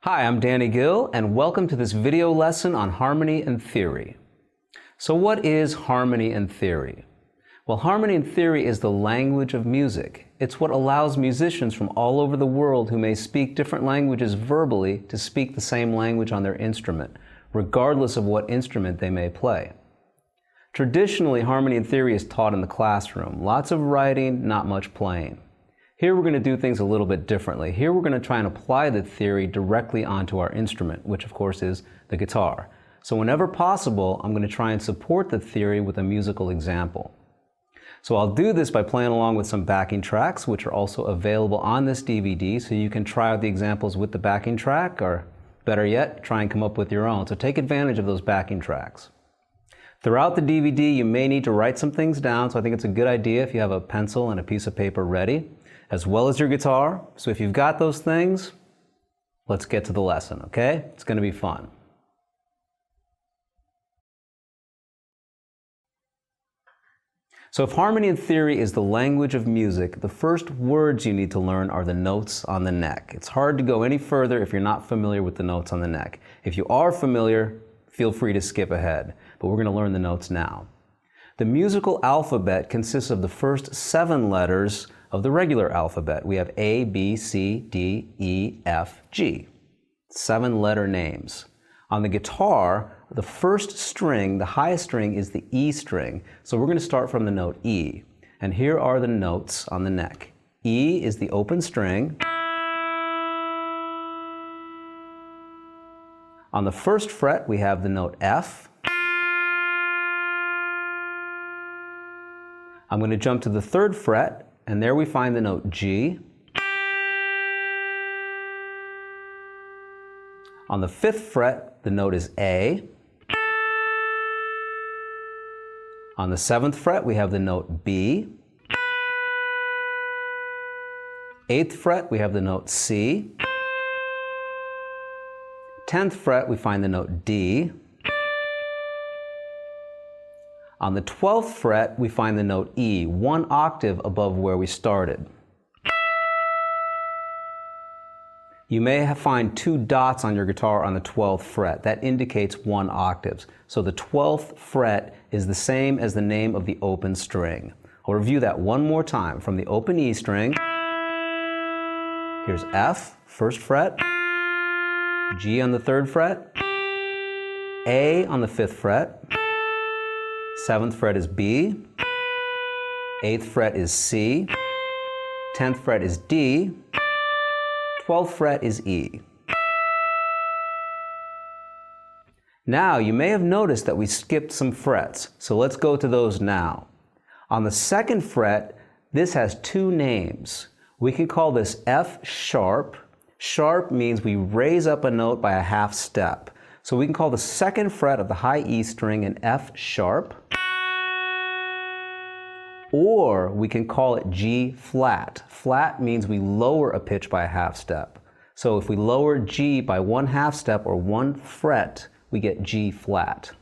Hi, I'm Danny Gill, and welcome to this video lesson on harmony and theory. So what is harmony and theory? Well, harmony and theory is the language of music. It's what allows musicians from all over the world who may speak different languages verbally to speak the same language on their instrument, regardless of what instrument they may play. Traditionally, harmony and theory is taught in the classroom. Lots of writing, not much playing. Here we're going to do things a little bit differently. Here we're going to try and apply the theory directly onto our instrument, which of course is the guitar. So whenever possible, I'm going to try and support the theory with a musical example. So I'll do this by playing along with some backing tracks, which are also available on this DVD, so you can try out the examples with the backing track, or better yet, try and come up with your own. So take advantage of those backing tracks. Throughout the DVD, you may need to write some things down, so I think it's a good idea if you have a pencil and a piece of paper ready, as well as your guitar. So if you've got those things, let's get to the lesson, okay? It's going to be fun. So if harmony and theory is the language of music, the first words you need to learn are the notes on the neck. It's hard to go any further if you're not familiar with the notes on the neck. If you are familiar, feel free to skip ahead, but we're going to learn the notes now. The musical alphabet consists of the first 7 letters of the regular alphabet. We have A, B, C, D, E, F, G. 7-letter names. On the guitar, the first string, the highest string, is the E string. So we're going to start from the note E. And here are the notes on the neck. E is the open string. On the first fret, we have the note F. I'm going to jump to the 3rd fret, and there we find the note G. On the 5th fret, the note is A. On the 7th fret, we have the note B. 8th fret, we have the note C. 10th fret, we find the note D. On the 12th fret, we find the note E, 1 octave above where we started. You may find 2 dots on your guitar on the 12th fret. That indicates 1 octave. So the 12th fret is the same as the name of the open string. I'll review that one more time. From the open E string, here's F, 1st fret, G on the 3rd fret, A on the 5th fret, 7th fret is B, 8th fret is C, 10th fret is D, 12th fret is E. Now, you may have noticed that we skipped some frets, so let's go to those now. On the 2nd fret, this has 2 names. We can call this F sharp. Sharp means we raise up a note by a half step. So we can call the 2nd fret of the high E string an F sharp, or we can call it G flat. Flat means we lower a pitch by a half step. So if we lower G by 1/2 step or 1 fret, we get G flat.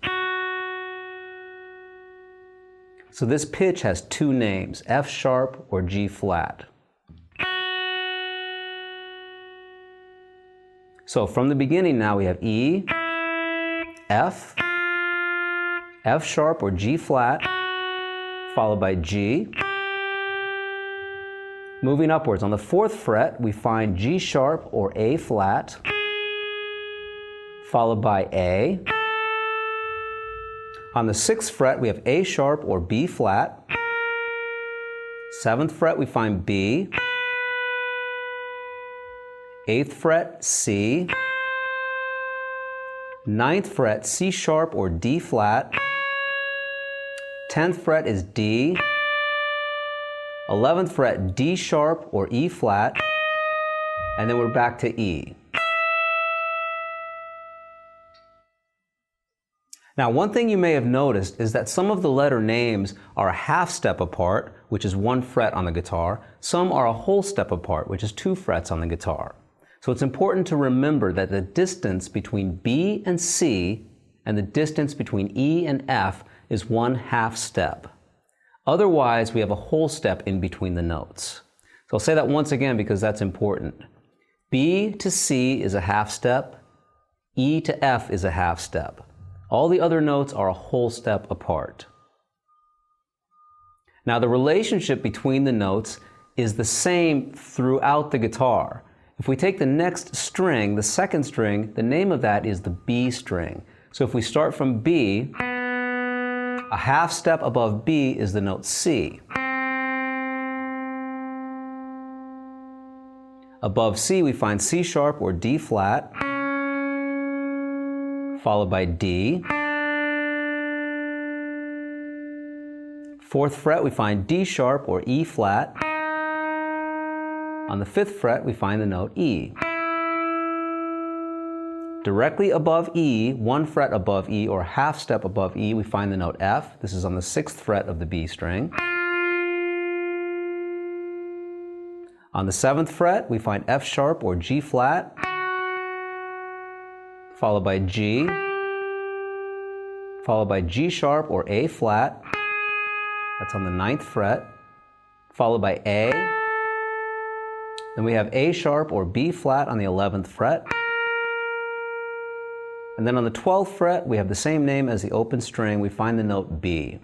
So this pitch has 2 names, F sharp or G flat. So from the beginning now we have E, F, F sharp or G flat, followed by G. Moving upwards, on the 4th fret, we find G sharp or A flat, followed by A. On the 6th fret, we have A sharp or B flat. 7th fret, we find B. 8th fret, C. 9th fret, C sharp or D flat. 10th fret is D. 11th fret, D sharp or E flat. And then we're back to E. Now, one thing you may have noticed is that some of the letter names are a half step apart, which is 1 fret on the guitar. Some are a whole step apart, which is 2 frets on the guitar. So it's important to remember that the distance between B and C and the distance between E and F is 1/2 step. Otherwise, we have a whole step in between the notes. So I'll say that once again because that's important. B to C is a half step. E to F is a half step. All the other notes are a whole step apart. Now the relationship between the notes is the same throughout the guitar. If we take the next string, the second string, the name of that is the B string. So if we start from B, a half step above B is the note C. Above C we find C sharp or D flat, followed by D. Fourth fret we find D sharp or E flat. On the fifth fret we find the note E. Directly above E, one fret above E or half step above E, we find the note F. This is on the sixth fret of the B string. On the seventh fret we find F sharp or G flat, followed by G, followed by G sharp or A flat. That's on the ninth fret, followed by A. Then we have A sharp or B flat on the 11th fret. And then on the 12th fret, we have the same name as the open string. We find the note B.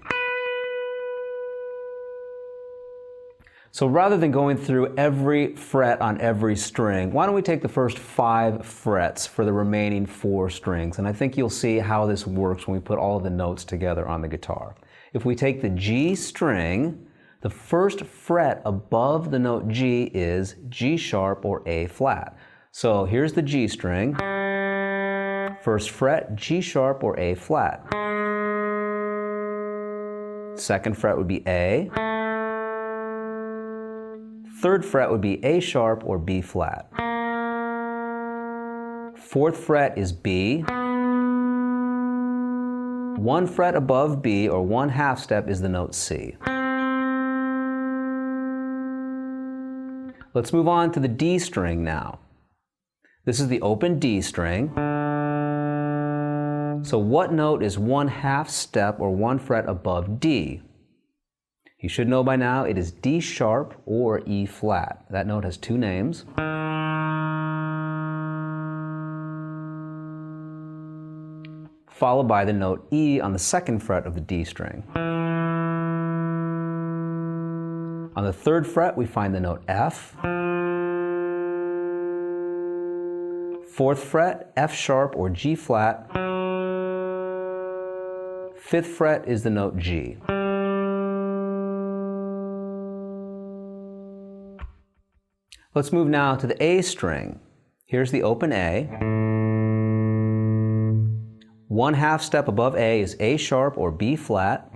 So rather than going through every fret on every string, why don't we take the first 5 frets for the remaining 4 strings? And I think you'll see how this works when we put all of the notes together on the guitar. If we take the G string, the first fret above the note G is G sharp or A flat. So here's the G string. First fret, G sharp or A flat. Second fret would be A. Third fret would be A sharp or B flat. Fourth fret is B. One fret above B, or one half step, is the note C. Let's move on to the D string now. This is the open D string. So what note is one half step or one fret above D? You should know by now it is D sharp or E flat. That note has 2 names. Followed by the note E on the second fret of the D string. On the third fret we find the note F. Fourth fret, F sharp or G flat. Fifth fret is the note G. Let's move now to the A string. Here's the open A. One half step above A is A sharp or B flat.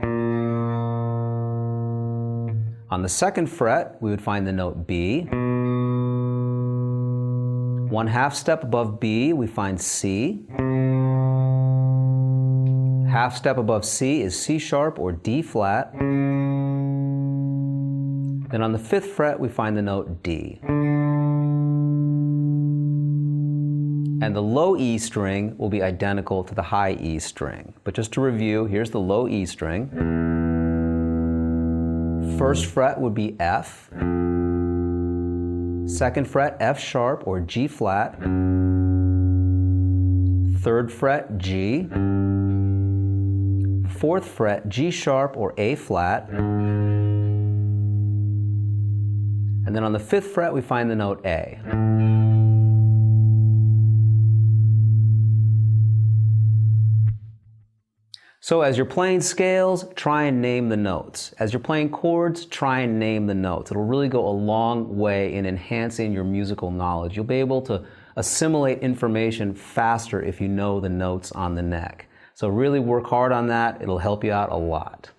On the second fret, we would find the note B. One half step above B, we find C. Half step above C is C sharp or D flat. Then on the fifth fret, we find the note D. And the low E string will be identical to the high E string. But just to review, here's the low E string. First fret would be F. Second fret, F sharp or G flat. Third fret, G. Fourth fret, G sharp or A flat. And then on the fifth fret, we find the note A. So as you're playing scales, try and name the notes. As you're playing chords, try and name the notes. It'll really go a long way in enhancing your musical knowledge. You'll be able to assimilate information faster if you know the notes on the neck. So really work hard on that. It'll help you out a lot.